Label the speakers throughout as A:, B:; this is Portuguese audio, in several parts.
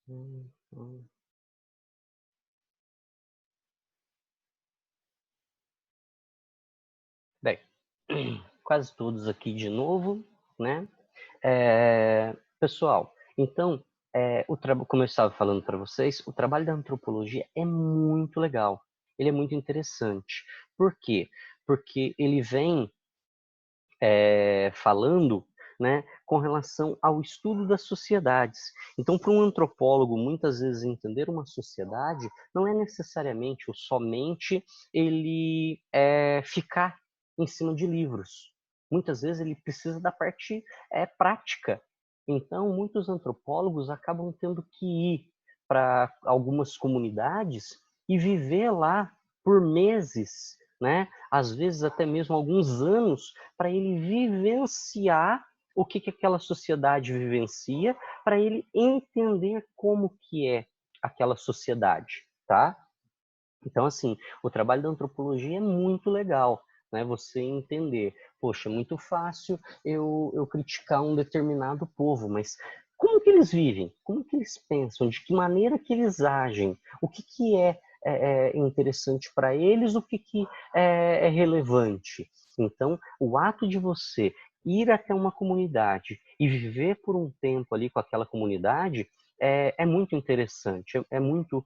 A: Hum, hum. Bem, quase todos aqui de novo, né? Pessoal, então, como eu estava falando para vocês, o trabalho da antropologia é muito legal. Ele é muito interessante. Por quê? Porque ele vem falando, né, com relação ao estudo das sociedades. Então, para um antropólogo, muitas vezes entender uma sociedade não é necessariamente ou somente ele ficar em cima de livros. Muitas vezes ele precisa da parte prática. Então, muitos antropólogos acabam tendo que ir para algumas comunidades e viver lá por meses, né? Às vezes até mesmo alguns anos, para ele vivenciar o que aquela sociedade vivencia, para ele entender como que é aquela sociedade, tá? Então, assim, o trabalho da antropologia é muito legal, né? Você entender, poxa, é muito fácil eu criticar um determinado povo, mas como que eles vivem? Como que eles pensam? De que maneira que eles agem? O que que é interessante para eles? O que que é relevante? Então, o ato de você ir até uma comunidade e viver por um tempo ali com aquela comunidade é muito interessante, é muito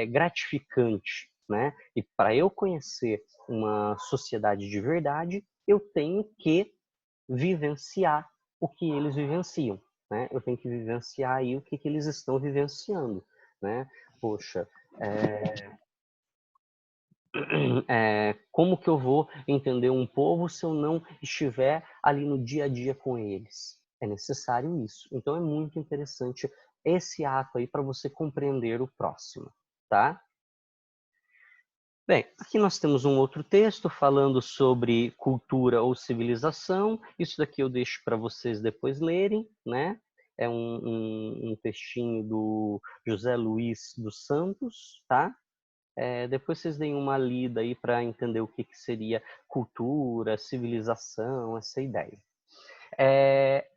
A: gratificante, né? E para eu conhecer uma sociedade de verdade, eu tenho que vivenciar o que eles vivenciam, né? Eu tenho que vivenciar aí o que eles estão vivenciando, né? Poxa, como que eu vou entender um povo se eu não estiver ali no dia a dia com eles? É necessário isso. Então é muito interessante esse ato aí para você compreender o próximo, tá? Bem, aqui nós temos um outro texto falando sobre cultura ou civilização. Isso daqui eu deixo para vocês depois lerem, né? É um textinho do José Luiz dos Santos, tá? Depois vocês deem uma lida aí para entender o que seria cultura, civilização, essa ideia.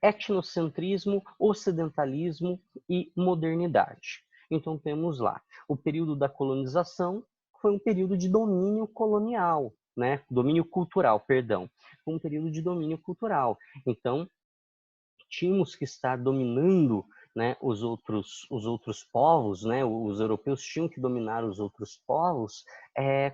A: Etnocentrismo, ocidentalismo e modernidade. Então temos lá o período da colonização, foi um período de domínio colonial, né? Domínio cultural, perdão. Foi um período de domínio cultural. Então tínhamos que estar dominando, né, os outros povos, né, os europeus tinham que dominar os outros povos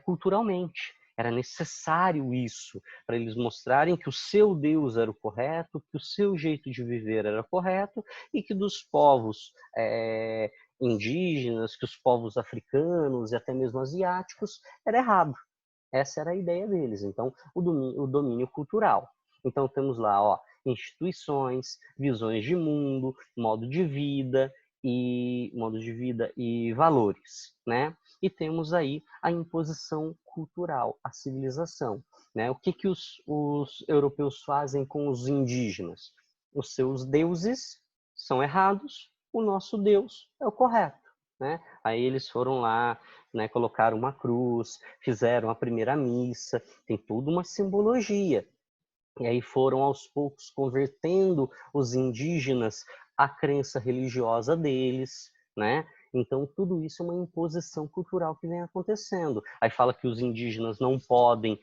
A: culturalmente. Era necessário isso para eles mostrarem que o seu Deus era o correto, que o seu jeito de viver era correto e que dos povos indígenas, que os povos africanos e até mesmo asiáticos era errado. Essa era a ideia deles. Então, o domínio cultural. Então, temos lá, ó, instituições, visões de mundo, modo de vida e valores, né? E temos aí a imposição cultural, a civilização, né? O que que os europeus fazem com os indígenas? Os seus deuses são errados, o nosso Deus é o correto, né? Aí eles foram lá, né, colocaram uma cruz, fizeram a primeira missa, tem toda uma simbologia. E aí foram aos poucos convertendo os indígenas à crença religiosa deles, né? Então tudo isso é uma imposição cultural que vem acontecendo. Aí fala que os indígenas não podem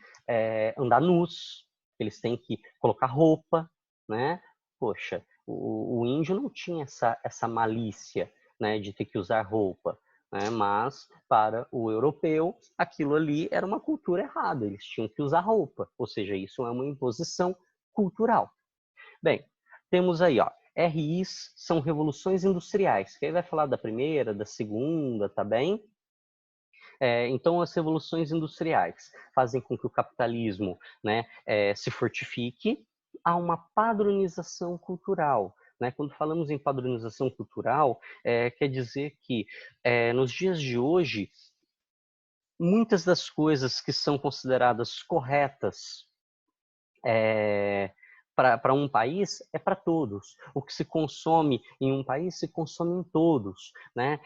A: andar nus, eles têm que colocar roupa, né? Poxa, o índio não tinha essa malícia, né, de ter que usar roupa, né? Mas para o europeu aquilo ali era uma cultura errada, eles tinham que usar roupa, ou seja, isso é uma imposição cultural. Bem, temos aí, ó, RIs são revoluções industriais, que aí vai falar da primeira, da segunda, tá bem? Então, as revoluções industriais fazem com que o capitalismo, né, se fortifique, há uma padronização cultural. Né? Quando falamos em padronização cultural, quer dizer que nos dias de hoje, muitas das coisas que são consideradas corretas para um país é para todos. O que se consome em um país se consome em todos, né?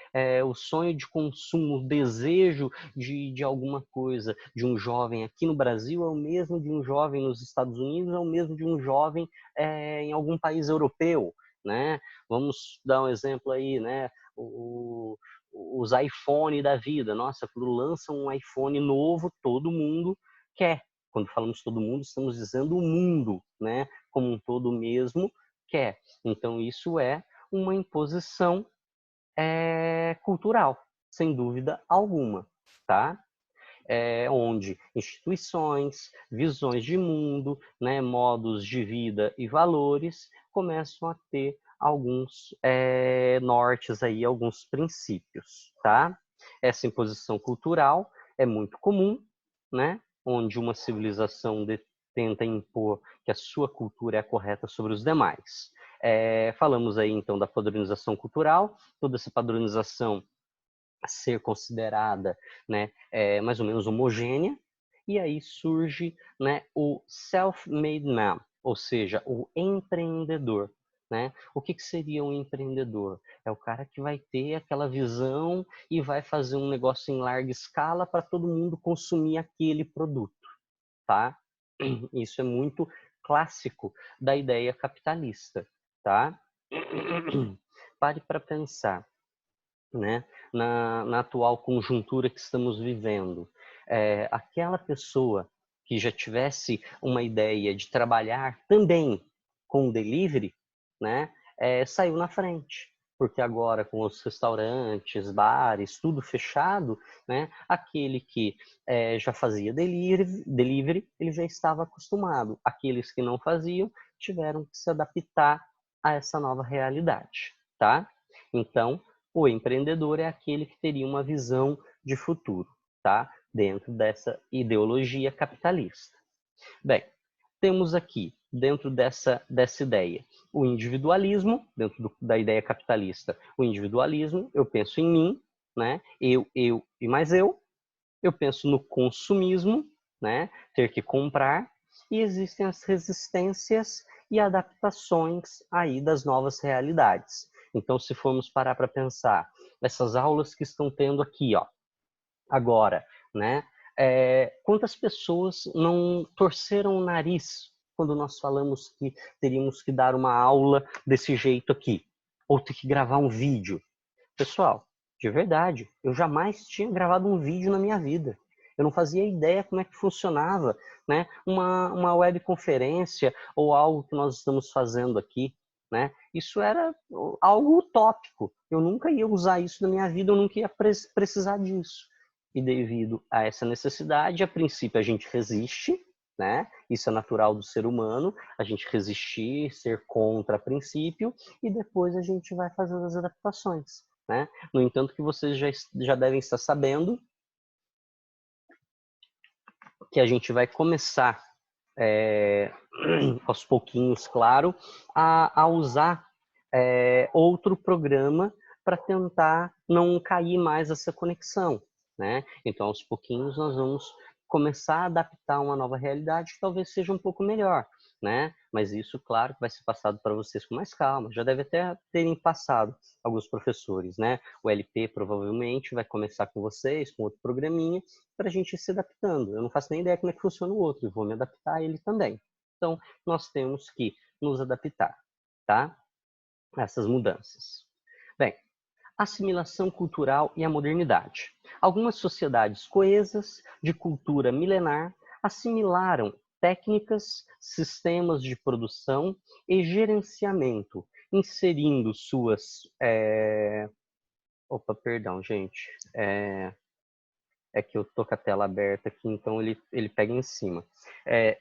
A: O sonho de consumo, o desejo de alguma coisa de um jovem aqui no Brasil é o mesmo de um jovem nos Estados Unidos, é o mesmo de um jovem em algum país europeu, né? Vamos dar um exemplo aí, né? os iPhone da vida. Nossa, quando lança um iPhone novo, todo mundo quer. Quando falamos todo mundo, estamos dizendo o mundo, né? Como um todo mesmo quer. Então, isso é uma imposição cultural, sem dúvida alguma, tá? Onde instituições, visões de mundo, né, modos de vida e valores começam a ter alguns nortes aí, alguns princípios, tá? Essa imposição cultural é muito comum, né? Onde uma civilização tenta impor que a sua cultura é a correta sobre os demais. Falamos aí então da padronização cultural, toda essa padronização a ser considerada, né, mais ou menos homogênea, e aí surge, né, o self-made man, ou seja, o empreendedor. Né? O que seria um empreendedor? É o cara que vai ter aquela visão e vai fazer um negócio em larga escala para todo mundo consumir aquele produto. Tá? Isso é muito clássico da ideia capitalista. Tá? Pare para pensar. Né? Na atual conjuntura que estamos vivendo. Aquela pessoa que já tivesse uma ideia de trabalhar também com delivery, né? Saiu na frente. Porque agora, com os restaurantes, bares, tudo fechado, né? Aquele que já fazia delivery, ele já estava acostumado. Aqueles que não faziam tiveram que se adaptar a essa nova realidade. Tá? Então, o empreendedor é aquele que teria uma visão de futuro, tá? Dentro dessa ideologia capitalista. Bem, temos aqui, dentro dessa ideia, o individualismo, dentro da ideia capitalista, o individualismo, eu penso em mim, né? Eu e mais eu. Eu penso no consumismo, né? Ter que comprar, e existem as resistências e adaptações aí das novas realidades. Então, se formos parar para pensar, essas aulas que estão tendo aqui, ó, agora, né? Quantas pessoas não torceram o nariz quando nós falamos que teríamos que dar uma aula desse jeito aqui? Ou ter que gravar um vídeo? Pessoal, de verdade, eu jamais tinha gravado um vídeo na minha vida. Eu não fazia ideia como é que funcionava, né? Uma webconferência ou algo que nós estamos fazendo aqui, né? Isso era algo utópico. Eu nunca ia usar isso na minha vida, eu nunca ia precisar disso. E devido a essa necessidade, a princípio a gente resiste, né? Isso é natural do ser humano, a gente resistir, ser contra a princípio, e depois a gente vai fazendo as adaptações. Né? No entanto, que vocês já devem estar sabendo que a gente vai começar, aos pouquinhos, claro, a usar outro programa para tentar não cair mais essa conexão. Né? Então, aos pouquinhos, nós vamos começar a adaptar uma nova realidade que talvez seja um pouco melhor. Né? Mas isso, claro, vai ser passado para vocês com mais calma. Já deve até terem passado alguns professores, né? O LP provavelmente vai começar com vocês, com outro programinha, para a gente ir se adaptando. Eu não faço nem ideia como é que funciona o outro, e vou me adaptar a ele também. Então, nós temos que nos adaptar, tá? A essas mudanças. Bem, assimilação cultural e a modernidade. Algumas sociedades coesas, de cultura milenar, assimilaram técnicas, sistemas de produção e gerenciamento, inserindo suas... Opa, perdão, gente. É que eu tô com a tela aberta aqui, então ele pega em cima.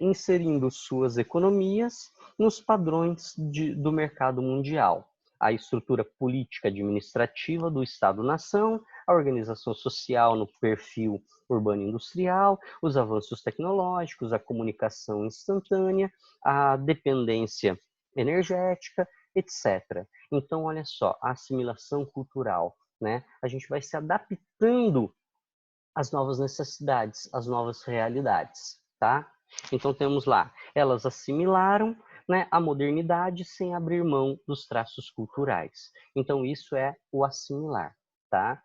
A: Inserindo suas economias nos padrões do mercado mundial. A estrutura política administrativa do Estado-nação, a organização social no perfil urbano-industrial, os avanços tecnológicos, a comunicação instantânea, a dependência energética, etc. Então, olha só, a assimilação cultural, né? A gente vai se adaptando as novas necessidades, as novas realidades, tá? Então temos lá, elas assimilaram, né, a modernidade sem abrir mão dos traços culturais. Então isso é o assimilar, tá?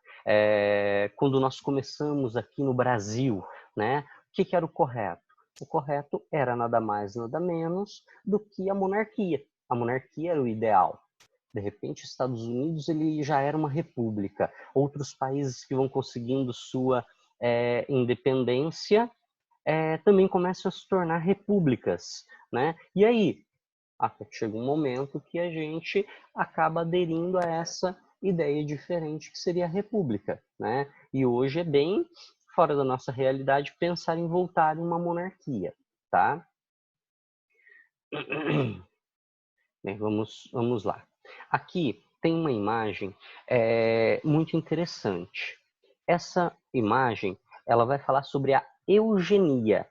A: Quando nós começamos aqui no Brasil, né, o que era o correto? O correto era nada mais, nada menos do que a monarquia. A monarquia era o ideal. De repente, Estados Unidos ele já era uma república. Outros países que vão conseguindo sua independência também começam a se tornar repúblicas, né? E aí, até que chega um momento que a gente acaba aderindo a essa ideia diferente que seria a república, né? E hoje é bem fora da nossa realidade pensar em voltar em uma monarquia, tá? Bem, vamos lá. Aqui tem uma imagem muito interessante. Essa imagem, ela vai falar sobre a eugenia,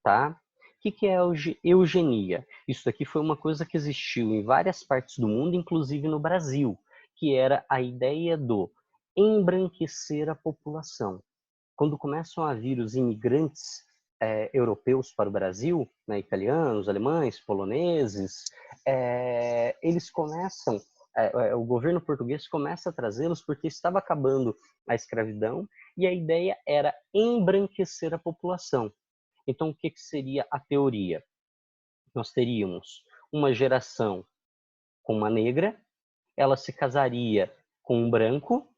A: tá? O que é a eugenia? Isso aqui foi uma coisa que existiu em várias partes do mundo, inclusive no Brasil, que era a ideia do embranquecer a população. Quando começam a vir os imigrantes europeus para o Brasil, né, italianos, alemães, poloneses, eles começam, o governo português começa a trazê-los porque estava acabando a escravidão e a ideia era embranquecer a população. Então, o que seria a teoria? Nós teríamos uma geração com uma negra, ela se casaria com um branco,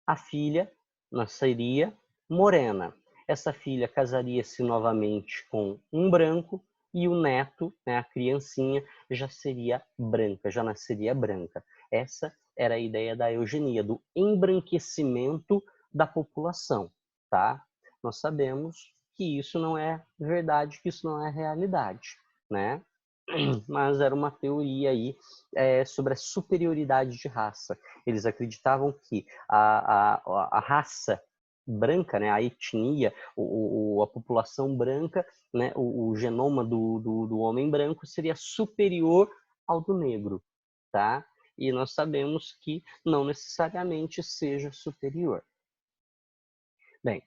A: a filha nasceria morena. Essa filha casaria-se novamente com um branco e o neto, né, a criancinha, já seria branca, já nasceria branca. Essa era a ideia da eugenia, do embranquecimento da população, tá? Nós sabemos que isso não é verdade, que isso não é realidade, né? Mas era uma teoria aí sobre a superioridade de raça. Eles acreditavam que a raça branca, né, a etnia, a população branca, né, o genoma do homem branco seria superior ao do negro, tá? E nós sabemos que não necessariamente seja superior. Bem,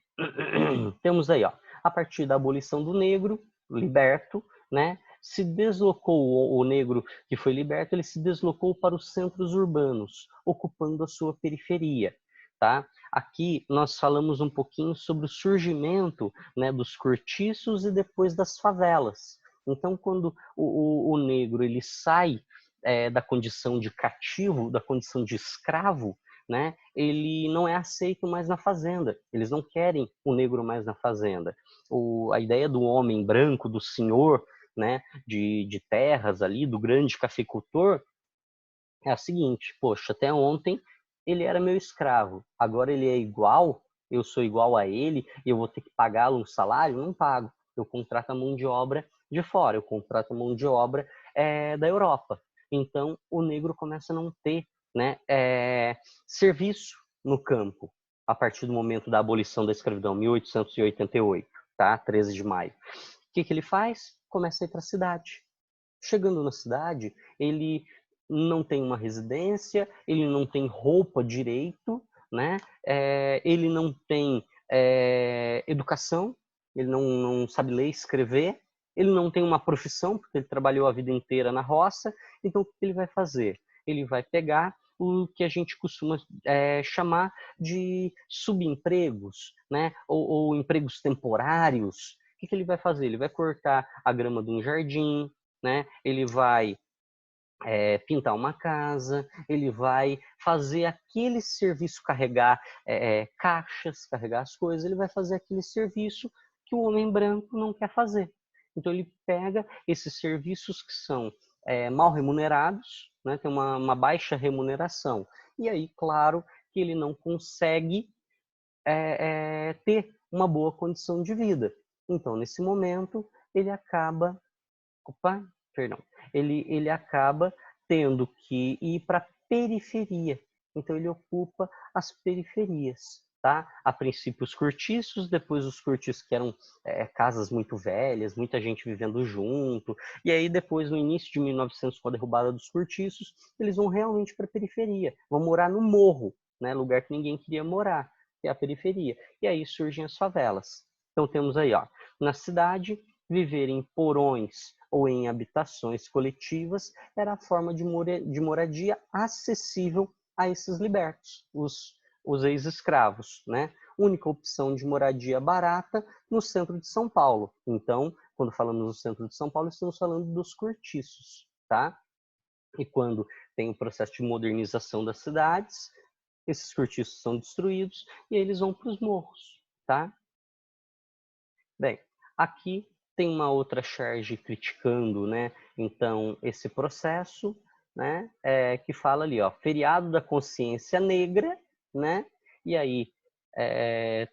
A: temos aí, ó, a partir da abolição do negro, liberto, né, se deslocou o negro que foi liberto, ele se deslocou para os centros urbanos, ocupando a sua periferia, tá? Aqui nós falamos um pouquinho sobre o surgimento, né, dos cortiços e depois das favelas. Então, quando o negro ele sai da condição de cativo, da condição de escravo, né, ele não é aceito mais na fazenda. Eles não querem o negro mais na fazenda. A ideia do homem branco, do senhor, né, de terras ali, do grande cafeicultor, é a seguinte: poxa, até ontem ele era meu escravo, agora ele é igual, eu sou igual a ele e eu vou ter que pagá-lo um salário? Não pago. Eu contrato a mão de obra de fora, eu contrato a mão de obra da Europa. Então o negro começa a não ter, né, serviço no campo a partir do momento da abolição da escravidão, 1888, tá? 13 de maio. O que ele faz? Começa a ir para a cidade. Chegando na cidade, ele não tem uma residência, ele não tem roupa direito, né? Ele não tem educação, ele não sabe ler e escrever, ele não tem uma profissão, porque ele trabalhou a vida inteira na roça. Então, o que ele vai fazer? Ele vai pegar o que a gente costuma chamar de subempregos, né? Ou empregos temporários. O que ele vai fazer? Ele vai cortar a grama de um jardim, né? Ele vai pintar uma casa, ele vai fazer aquele serviço, carregar caixas, carregar as coisas, ele vai fazer aquele serviço que o homem branco não quer fazer. Então ele pega esses serviços que são mal remunerados, né, tem uma baixa remuneração, e aí, claro, que ele não consegue ter uma boa condição de vida. Então, nesse momento, ele acaba ele acaba tendo que ir para a periferia. Então ele ocupa as periferias, tá? A princípio os cortiços, depois os cortiços que eram casas muito velhas, muita gente vivendo junto, e aí depois no início de 1900 com a derrubada dos cortiços, eles vão realmente para a periferia, vão morar no morro, né? Lugar que ninguém queria morar, que é a periferia. E aí surgem as favelas. Então temos aí, ó, na cidade, viver em porões ou em habitações coletivas era a forma de moradia acessível a esses libertos, os ex-escravos, né? Única opção de moradia barata no centro de São Paulo. Então, quando falamos no centro de São Paulo, estamos falando dos cortiços, tá? E quando tem o processo de modernização das cidades, esses cortiços são destruídos e eles vão para os morros, tá? Bem, aqui tem uma outra charge criticando, né? Então, esse processo, né? Que fala ali, ó, feriado da consciência negra, né? E aí,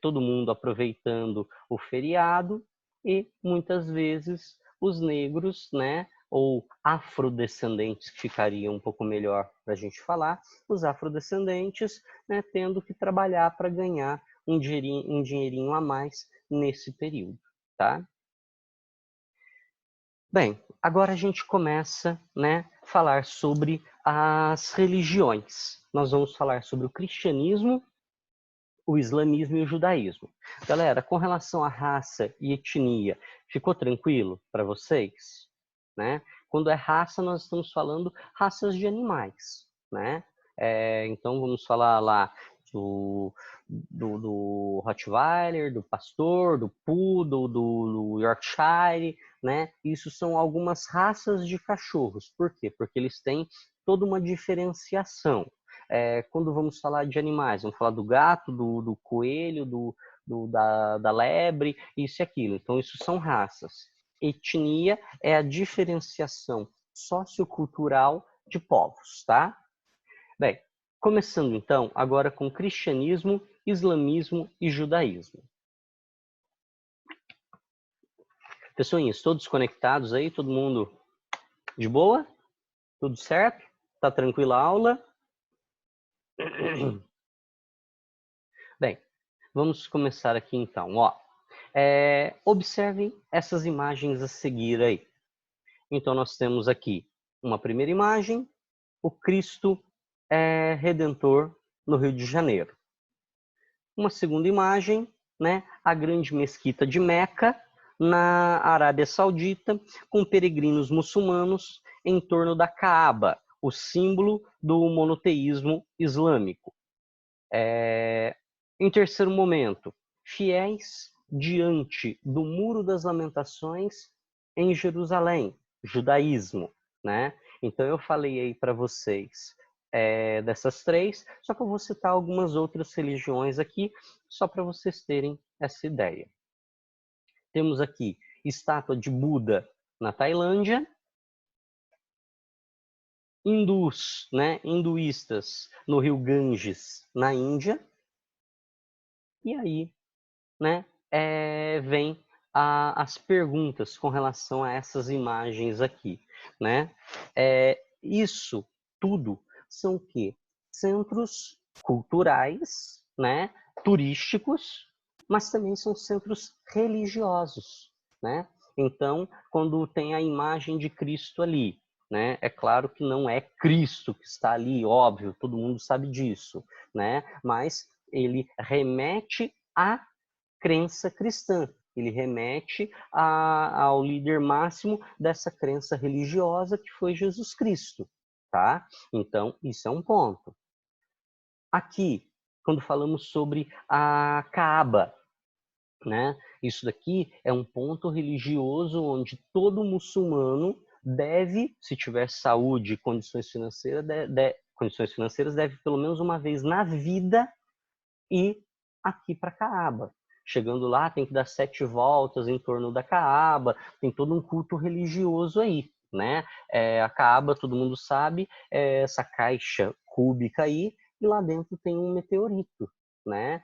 A: todo mundo aproveitando o feriado e muitas vezes os negros, né? Ou afrodescendentes, que ficaria um pouco melhor para a gente falar, os afrodescendentes, né? Tendo que trabalhar para ganhar um dinheirinho a mais nesse período, tá? Bem, agora a gente começa, né, a falar sobre as religiões. Nós vamos falar sobre o cristianismo, o islamismo e o judaísmo. Galera, com relação à raça e etnia, ficou tranquilo para vocês? Né? Quando é raça, nós estamos falando raças de animais, né? Então, vamos falar lá do Rottweiler, do Pastor, do Poodle, do Yorkshire, né? Isso são algumas raças de cachorros. Por quê? Porque eles têm toda uma diferenciação. Quando vamos falar de animais, vamos falar do gato, do coelho, da lebre, isso e aquilo. Então, isso são raças. Etnia é a diferenciação sociocultural de povos, tá? Bem, começando então agora com cristianismo, islamismo e judaísmo. Pessoinhas, todos conectados aí? Todo mundo de boa? Tudo certo? Tá tranquila a aula? Bem, vamos começar aqui então. Ó, observem essas imagens a seguir aí. Então, nós temos aqui uma primeira imagem, o Cristo Redentor no Rio de Janeiro. Uma segunda imagem, né, a grande mesquita de Meca, na Arábia Saudita, com peregrinos muçulmanos em torno da Caaba, o símbolo do monoteísmo islâmico. Em terceiro momento, fiéis diante do Muro das Lamentações em Jerusalém, judaísmo, né? Então eu falei aí para vocês dessas três, só que eu vou citar algumas outras religiões aqui, só para vocês terem essa ideia. Temos aqui estátua de Buda na Tailândia, hindus, né, hinduístas no rio Ganges, na Índia, e aí, né, vem as perguntas com relação a essas imagens aqui, né? Isso tudo são o quê? Centros culturais, né, turísticos, mas também são centros religiosos, né? Então, quando tem a imagem de Cristo ali, né? É claro que não é Cristo que está ali, óbvio, todo mundo sabe disso, né? Mas ele remete à crença cristã. Ele remete ao líder máximo dessa crença religiosa que foi Jesus Cristo, tá? Então, isso é um ponto. Aqui, quando falamos sobre a Caaba, né? Isso daqui é um ponto religioso onde todo muçulmano deve, se tiver saúde e condições financeiras, deve pelo menos uma vez na vida ir aqui para Caaba. Chegando lá, tem que dar 7 voltas em torno da Caaba, tem todo um culto religioso aí, né? A Caaba, todo mundo sabe, é essa caixa cúbica aí, e lá dentro tem um meteorito, né?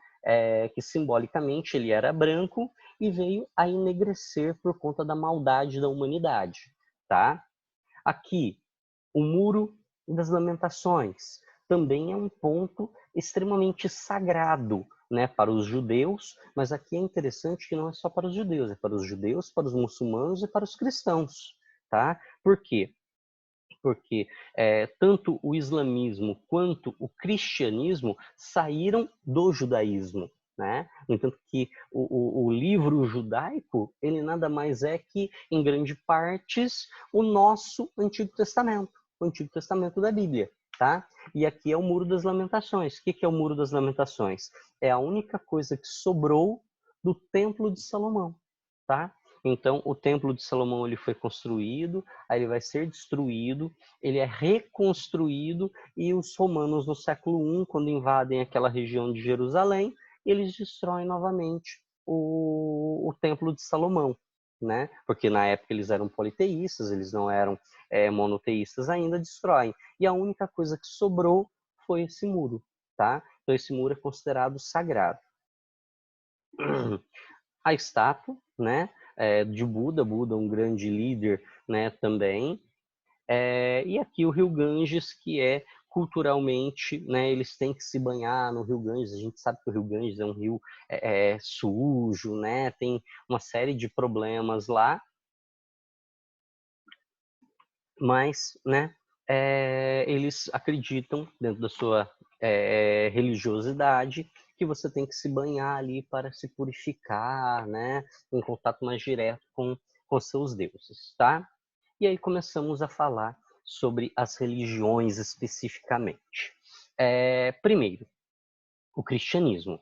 A: Que simbolicamente ele era branco e veio a enegrecer por conta da maldade da humanidade, tá? Aqui, o Muro das Lamentações também é um ponto extremamente sagrado, né, para os judeus, mas aqui é interessante que não é só para os judeus, é para os judeus, para os muçulmanos e para os cristãos, tá? Por quê? Porque tanto o islamismo quanto o cristianismo saíram do judaísmo, né? No entanto que o livro judaico, ele nada mais é que, em grande partes, o nosso Antigo Testamento, o Antigo Testamento da Bíblia, tá? E aqui é o Muro das Lamentações. O que é o Muro das Lamentações? É a única coisa que sobrou do Templo de Salomão, tá? Então, o Templo de Salomão ele foi construído, aí ele vai ser destruído, ele é reconstruído, e os romanos no século I, quando invadem aquela região de Jerusalém, eles destroem novamente o Templo de Salomão, né? Porque na época eles eram politeístas, eles não eram monoteístas ainda, destroem. E a única coisa que sobrou foi esse muro, tá? Então esse muro é considerado sagrado. A estátua, né, de Buda, Buda um grande líder, né, também. E aqui o rio Ganges, que é culturalmente, né, eles têm que se banhar no rio Ganges. A gente sabe que o rio Ganges é um rio sujo, né, tem uma série de problemas lá, mas, né, eles acreditam, dentro da sua religiosidade, que você tem que se banhar ali para se purificar, né, em contato mais direto com seus deuses, tá? E aí começamos a falar sobre as religiões especificamente. Primeiro, o cristianismo.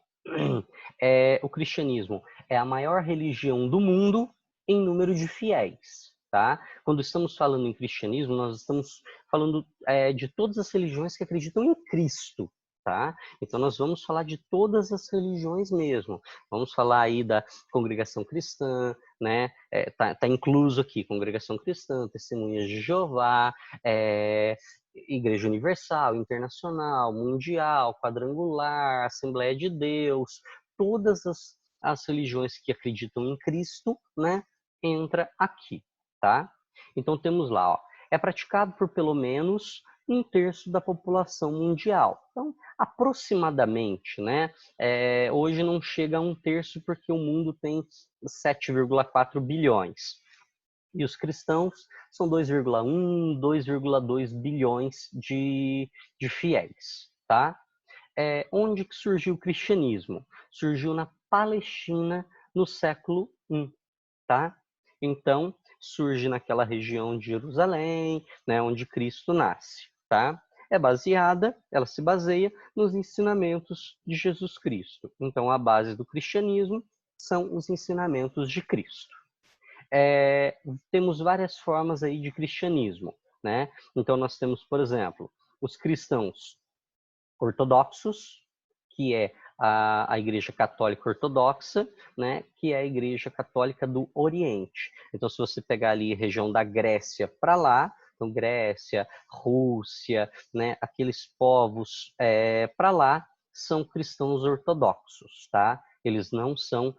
A: O cristianismo é a maior religião do mundo em número de fiéis, tá? Quando estamos falando em cristianismo, nós estamos falando de todas as religiões que acreditam em Cristo, tá? Então nós vamos falar de todas as religiões mesmo. Vamos falar aí da congregação cristã, né? Tá incluso aqui congregação cristã, testemunhas de Jeová, Igreja Universal, Internacional, Mundial, Quadrangular, Assembleia de Deus, todas as religiões que acreditam em Cristo, né, entra aqui, tá? Então temos lá, ó, é praticado por pelo menos 1/3 da população mundial. Então, aproximadamente, né, hoje não chega a 1/3 porque o mundo tem 7,4 bilhões. E os cristãos são 2,1, 2,2 bilhões de fiéis, tá? Onde que surgiu o cristianismo? Surgiu na Palestina no século I, tá? Então, surge naquela região de Jerusalém, né, onde Cristo nasce, tá? Ela se baseia nos ensinamentos de Jesus Cristo. Então, a base do cristianismo são os ensinamentos de Cristo. Temos várias formas aí de cristianismo, né? Então nós temos, por exemplo, os cristãos ortodoxos, que é a Igreja Católica Ortodoxa, né? Que é a Igreja Católica do Oriente. Então, se você pegar ali a região da Grécia para lá, então Grécia, Rússia, né? Aqueles povos para lá são cristãos ortodoxos, tá? Eles não são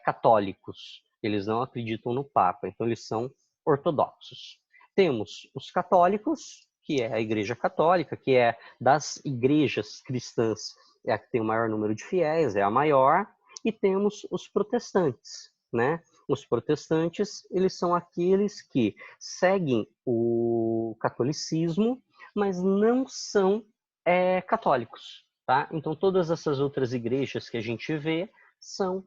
A: católicos. Eles não acreditam no Papa, então eles são ortodoxos. Temos os católicos, que é a Igreja Católica, que é das igrejas cristãs, é a que tem o maior número de fiéis, é a maior, e temos os protestantes, né? Os protestantes, eles são aqueles que seguem o catolicismo, mas não são católicos, tá? Então, todas essas outras igrejas que a gente vê são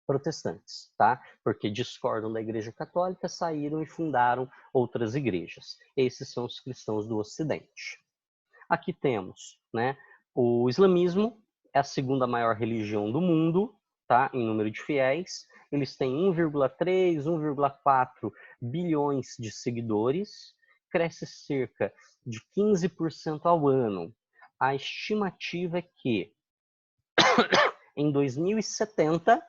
A: protestantes, tá? Porque discordam da Igreja Católica, saíram e fundaram outras igrejas. Esses são os cristãos do Ocidente. Aqui temos, né, o islamismo é a segunda maior religião do mundo, tá? Em número de fiéis. Eles têm 1,3, 1,4 bilhões de seguidores, cresce cerca de 15% ao ano. A estimativa é que em 2070,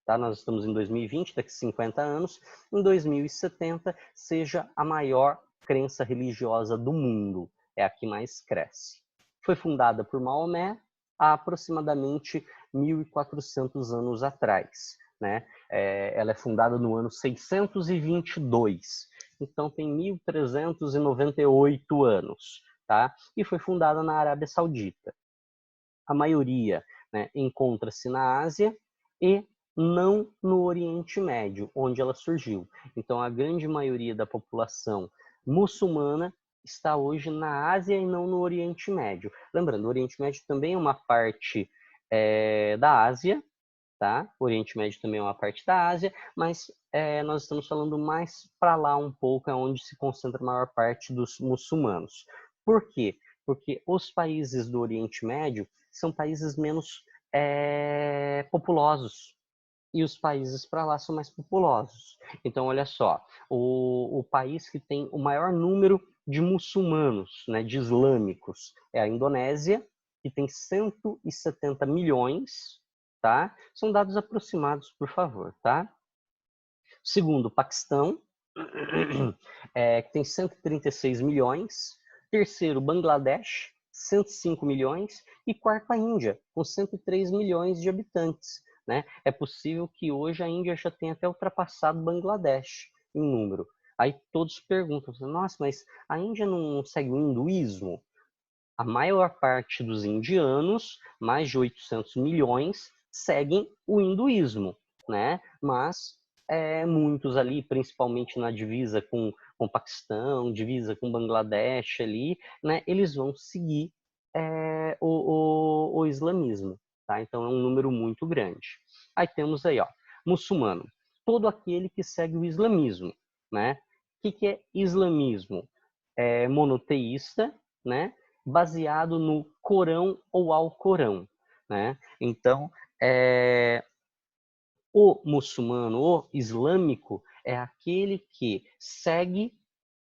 A: tá? Nós estamos em 2020, daqui a 50 anos, em 2070 seja a maior crença religiosa do mundo, é a que mais cresce. Foi fundada por Maomé há aproximadamente 1.400 anos atrás, né? Ela é fundada no ano 622, então tem 1.398 anos, tá? E foi fundada na Arábia Saudita. A maioria, né, encontra-se na Ásia e não no Oriente Médio, onde ela surgiu. Então, a grande maioria da população muçulmana está hoje na Ásia e não no Oriente Médio. Lembrando, o Oriente Médio também é uma parte da Ásia, tá? O Oriente Médio também é uma parte da Ásia, mas nós estamos falando mais para lá um pouco, é onde se concentra a maior parte dos muçulmanos. Por quê? Porque os países do Oriente Médio são países menos populosos, e os países para lá são mais populosos. Então, olha só, o país que tem o maior número de muçulmanos, né, de islâmicos, é a Indonésia, que tem 170 milhões, tá? São dados aproximados, por favor, tá? Segundo, o Paquistão, que tem 136 milhões. Terceiro, Bangladesh, 105 milhões. E quarto, a Índia, com 103 milhões de habitantes. Né? É possível que hoje a Índia já tenha até ultrapassado Bangladesh em número. Aí todos perguntam, nossa, mas a Índia não segue o hinduísmo? A maior parte dos indianos, mais de 800 milhões, seguem o hinduísmo, né? Mas muitos ali, principalmente na divisa com o Paquistão, divisa com Bangladesh ali, né? Eles vão seguir o islamismo, tá? Então é um número muito grande. Aí temos aí, ó, muçulmano, todo aquele que segue o islamismo, né? O que é islamismo? É monoteísta, né? Baseado no Corão ou Alcorão, né? Então, o muçulmano, o islâmico, é aquele que segue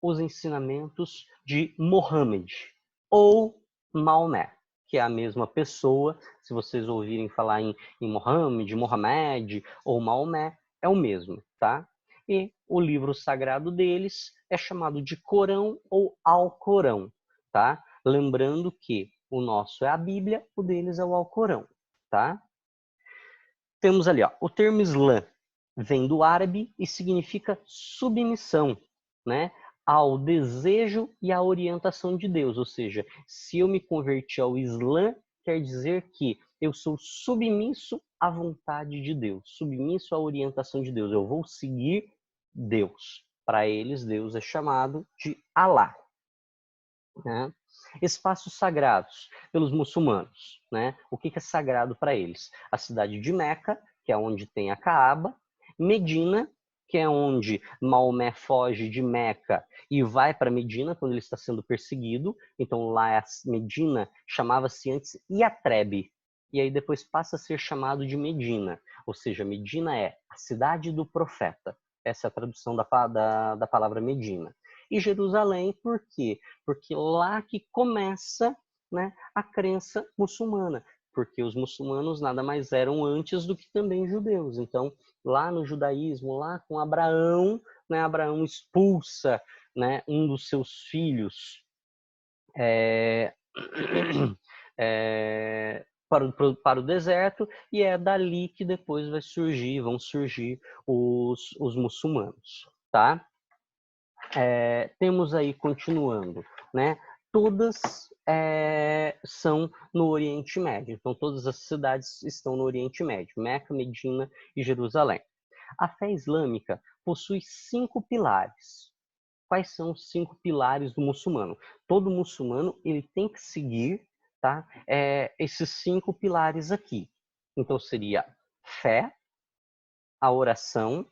A: os ensinamentos de Mohammed ou Maomé, que é a mesma pessoa. Se vocês ouvirem falar em Mohammed, Mohamed ou Maomé, é o mesmo, tá? E o livro sagrado deles é chamado de Corão ou Alcorão, tá? Lembrando que o nosso é a Bíblia, o deles é o Alcorão, tá? Temos ali, ó, o termo Islã vem do árabe e significa submissão, né, ao desejo e à orientação de Deus. Ou seja, se eu me converti ao Islã, quer dizer que eu sou submisso à vontade de Deus, submisso à orientação de Deus. Eu vou seguir Deus. Para eles, Deus é chamado de Alá, né? Espaços sagrados pelos muçulmanos, né? O que é sagrado para eles? A cidade de Meca, que é onde tem a Caaba, Medina, que é onde Maomé foge de Meca e vai para Medina quando ele está sendo perseguido. Então lá a Medina chamava-se antes Iatrebe, e aí depois passa a ser chamado de Medina. Ou seja, Medina é a cidade do profeta. Essa é a tradução da palavra Medina. E Jerusalém, por quê? Porque lá que começa, né, a crença muçulmana, porque os muçulmanos nada mais eram antes do que também judeus. Então, lá no judaísmo, lá com Abraão, né, Abraão expulsa, né, um dos seus filhos para o deserto, e é dali que depois vão surgir os muçulmanos, tá? Temos aí, continuando, né? Todas são no Oriente Médio. Então, todas as cidades estão no Oriente Médio: Meca, Medina e Jerusalém. A fé islâmica possui 5 pilares. Quais são os 5 pilares do muçulmano? Todo muçulmano ele tem que seguir, tá? Esses 5 pilares aqui. Então, seria fé, a oração,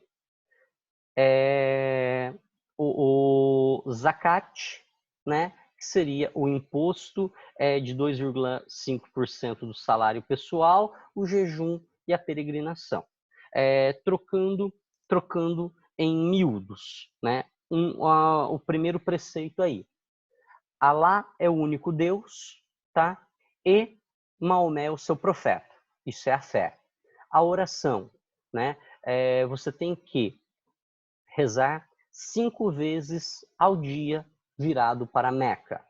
A: o zakat, né, que seria o imposto de 2,5% do salário pessoal, o jejum e a peregrinação. Trocando em miúdos, né? O primeiro preceito aí. Alá é o único Deus, tá? E Maomé é o seu profeta. Isso é a fé. A oração, né? Você tem que rezar 5 vezes ao dia virado para Meca.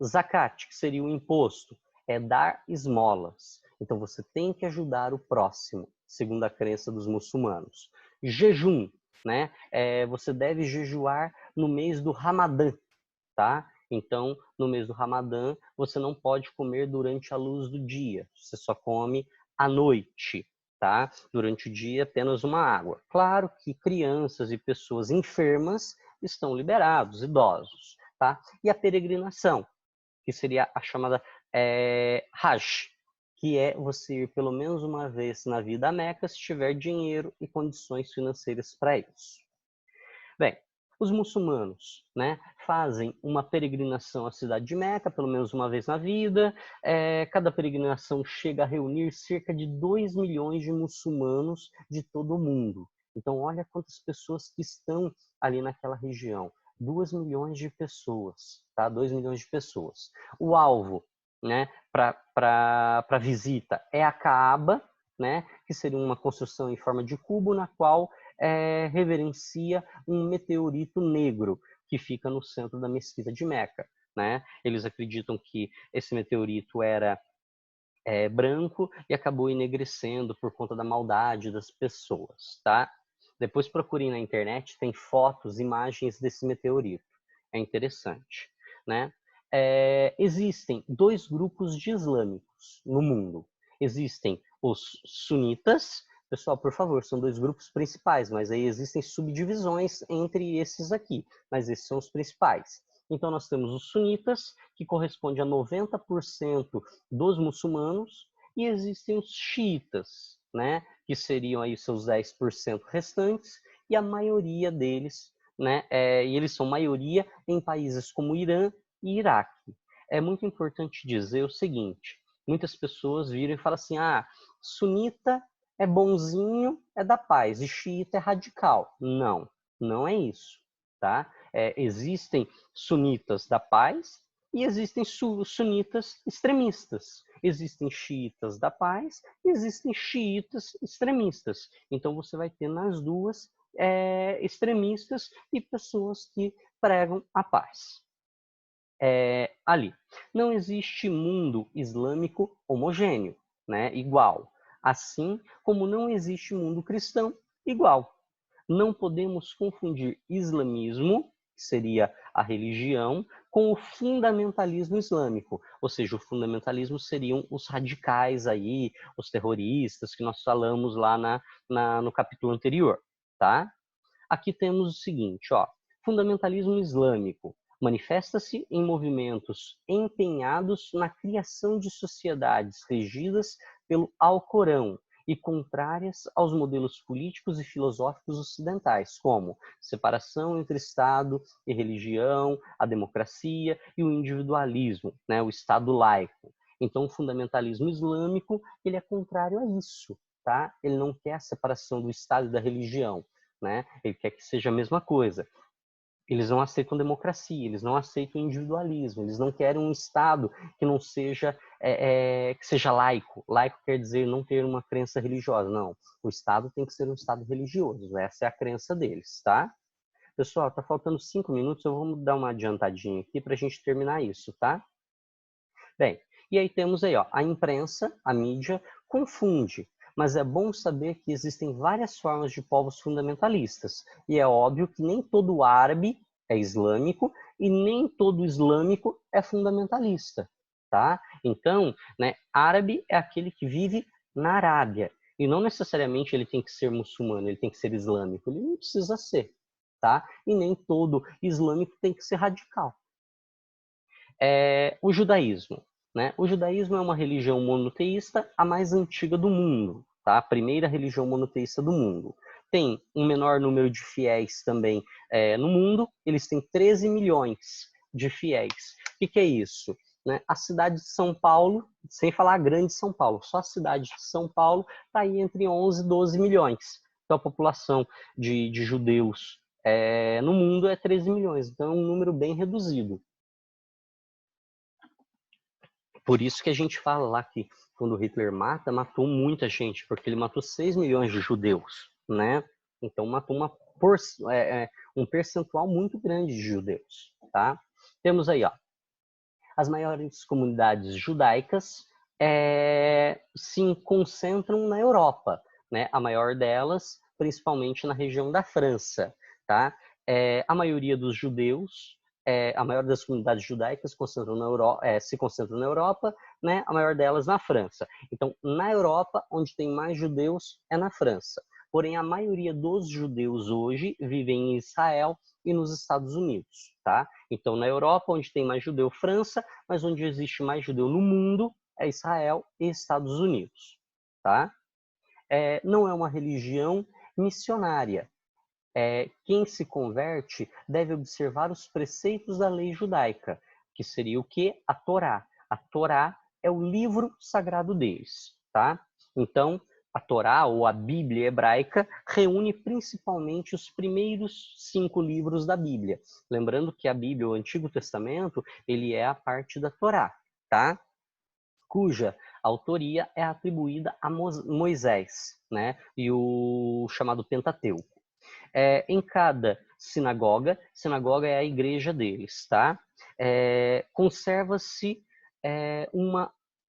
A: Zakat, que seria o imposto, é dar esmolas. Então você tem que ajudar o próximo, segundo a crença dos muçulmanos. Jejum, né? Você deve jejuar no mês do Ramadã, tá? Então, no mês do Ramadã, você não pode comer durante a luz do dia. Você só come à noite, tá? Durante o dia, apenas uma água. Claro que crianças e pessoas enfermas estão liberados, idosos, tá? E a peregrinação, que seria a chamada Hajj, que é você ir pelo menos uma vez na vida a Meca se tiver dinheiro e condições financeiras para isso. Bem, Os muçulmanos, né, fazem uma peregrinação à cidade de Meca, pelo menos uma vez na vida. Cada peregrinação chega a reunir cerca de 2 milhões de muçulmanos de todo o mundo. Então, olha quantas pessoas que estão ali naquela região. 2 milhões de pessoas, tá? 2 milhões de pessoas. O alvo, né, para visita é a Caaba, né, que seria uma construção em forma de cubo, na qual reverencia um meteorito negro que fica no centro da mesquita de Meca, né? Eles acreditam que esse meteorito era branco e acabou enegrecendo por conta da maldade das pessoas, tá? Depois procurem na internet, tem fotos, imagens desse meteorito. É interessante, né? Existem 2 grupos de islâmicos no mundo. Existem os sunitas. Pessoal, por favor, são 2 grupos principais, mas aí existem subdivisões entre esses aqui, mas esses são os principais. Então, nós temos os sunitas, que corresponde a 90% dos muçulmanos, e existem os xiitas, né, que seriam aí seus 10% restantes, e a maioria deles, né, e eles são maioria em países como Irã e Iraque. É muito importante dizer o seguinte: muitas pessoas viram e falam assim, sunita é bonzinho, é da paz, e xiita é radical. Não, não é isso, tá? Existem sunitas da paz e existem sunitas extremistas. Existem xiitas da paz e existem xiitas extremistas. Então você vai ter nas duas extremistas e pessoas que pregam a paz. Ali. Não existe mundo islâmico homogêneo, né, igual. Assim como não existe mundo cristão igual. Não podemos confundir islamismo, que seria a religião, com o fundamentalismo islâmico. Ou seja, o fundamentalismo seriam os radicais aí, os terroristas que nós falamos lá no capítulo anterior, tá? Aqui temos o seguinte, ó, fundamentalismo islâmico manifesta-se em movimentos empenhados na criação de sociedades regidas pelo Alcorão e contrárias aos modelos políticos e filosóficos ocidentais, como separação entre Estado e religião, a democracia e o individualismo, né, o Estado laico. Então, o fundamentalismo islâmico, ele é contrário a isso, tá? Ele não quer a separação do Estado e da religião, né? Ele quer que seja a mesma coisa. Eles não aceitam democracia, eles não aceitam individualismo, eles não querem um Estado que não seja que seja laico. Laico quer dizer não ter uma crença religiosa, não. O Estado tem que ser um Estado religioso, essa é a crença deles, tá? Pessoal, tá faltando 5 minutos, eu vou dar uma adiantadinha aqui para a gente terminar isso, tá? Bem, e aí temos aí, ó, a imprensa, a mídia, confunde. Mas é bom saber que existem várias formas de povos fundamentalistas. E é óbvio que nem todo árabe é islâmico e nem todo islâmico é fundamentalista, tá? Então, né, árabe é aquele que vive na Arábia. E não necessariamente ele tem que ser muçulmano, ele tem que ser islâmico. Ele não precisa ser, tá? E nem todo islâmico tem que ser radical. O judaísmo. Né? O judaísmo é uma religião monoteísta, a mais antiga do mundo, tá? A primeira religião monoteísta do mundo. Tem um menor número de fiéis também no mundo, eles têm 13 milhões de fiéis. O que é isso? Né? A cidade de São Paulo, sem falar a grande São Paulo, só a cidade de São Paulo está aí entre 11 e 12 milhões. Então a população de judeus no mundo é 13 milhões, então é um número bem reduzido. Por isso que a gente fala lá que quando Hitler matou muita gente, porque ele matou 6 milhões de judeus, né? Então matou um percentual muito grande de judeus, tá? Temos aí, ó, as maiores comunidades judaicas se concentram na Europa, né? A maior delas, principalmente na região da França, tá? A maioria dos judeus a maior das comunidades judaicas se concentram na Europa, né? A maior delas na França. Então, na Europa, onde tem mais judeus é na França. Porém, a maioria dos judeus hoje vivem em Israel e nos Estados Unidos, tá? Então, na Europa, onde tem mais judeu, França, mas onde existe mais judeu no mundo é Israel e Estados Unidos, tá? Não é uma religião missionária. quem se converte deve observar os preceitos da lei judaica, que seria o quê? A Torá. A Torá é o livro sagrado deles, tá? Então, a Torá, ou a Bíblia hebraica, reúne principalmente os primeiros 5 livros da Bíblia. Lembrando que a Bíblia, o Antigo Testamento, ele é a parte da Torá, tá? Cuja autoria é atribuída a Moisés, né? E o chamado Pentateuco. Em cada sinagoga é a igreja deles, tá? Conserva-se uma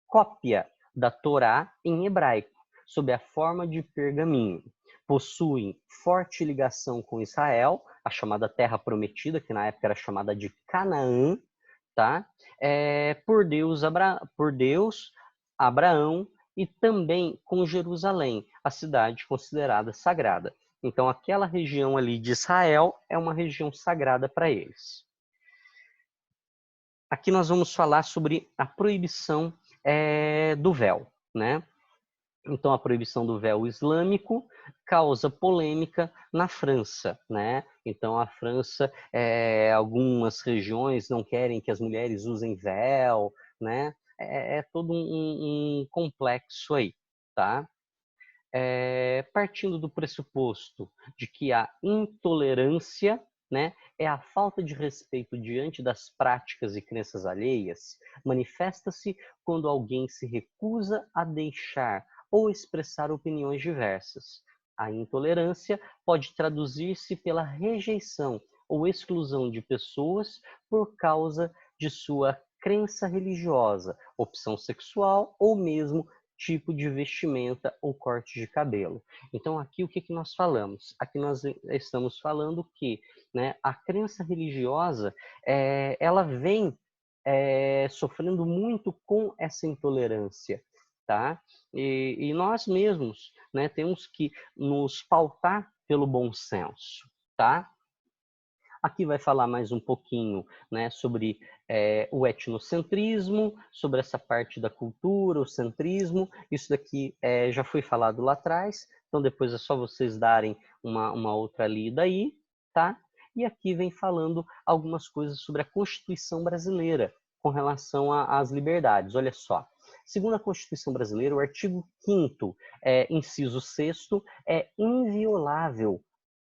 A: cópia da Torá em hebraico, sob a forma de pergaminho. Possuem forte ligação com Israel, a chamada Terra Prometida, que na época era chamada de Canaã, tá? Por Deus, Abraão, e também com Jerusalém, a cidade considerada sagrada. Então, aquela região ali de Israel é uma região sagrada para eles. Aqui nós vamos falar sobre a proibição do véu, né? Então, a proibição do véu islâmico causa polêmica na França, né? Então, a França, algumas regiões não querem que as mulheres usem véu, né? É todo um complexo aí, tá? Partindo do pressuposto de que a intolerância, né, é a falta de respeito diante das práticas e crenças alheias, manifesta-se quando alguém se recusa a deixar ou expressar opiniões diversas. A intolerância pode traduzir-se pela rejeição ou exclusão de pessoas por causa de sua crença religiosa, opção sexual ou mesmo tipo de vestimenta ou corte de cabelo. Então, aqui o que nós falamos? Aqui nós estamos falando que, né, a crença religiosa, ela vem sofrendo muito com essa intolerância, tá? E nós mesmos, né, temos que nos pautar pelo bom senso, tá? Aqui vai falar mais um pouquinho, né, sobre o etnocentrismo, sobre essa parte da cultura, o centrismo. Isso daqui já foi falado lá atrás, então depois é só vocês darem uma outra lida aí, tá? E aqui vem falando algumas coisas sobre a Constituição brasileira com relação às liberdades. Olha só. Segundo a Constituição brasileira, o artigo 5º, inciso 6º, é inviolável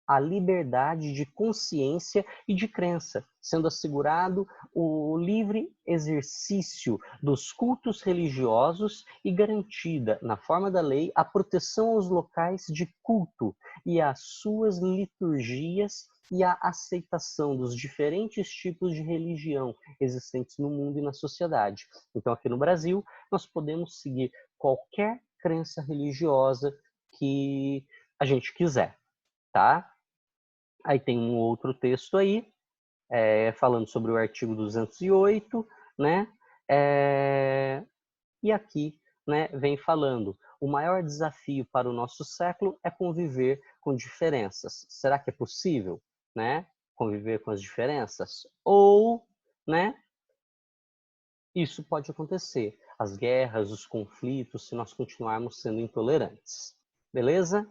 A: a liberdade de consciência e de crença, sendo assegurado o livre exercício dos cultos religiosos e garantida, na forma da lei, a proteção aos locais de culto e às suas liturgias e a aceitação dos diferentes tipos de religião existentes no mundo e na sociedade. Então, aqui no Brasil, nós podemos seguir qualquer crença religiosa que a gente quiser, tá? Aí tem um outro texto aí, falando sobre o artigo 208, né? E aqui, né, vem falando, o maior desafio para o nosso século é conviver com diferenças. Será que é possível, né, conviver com as diferenças? Ou, né, isso pode acontecer. As guerras, os conflitos, se nós continuarmos sendo intolerantes. Beleza?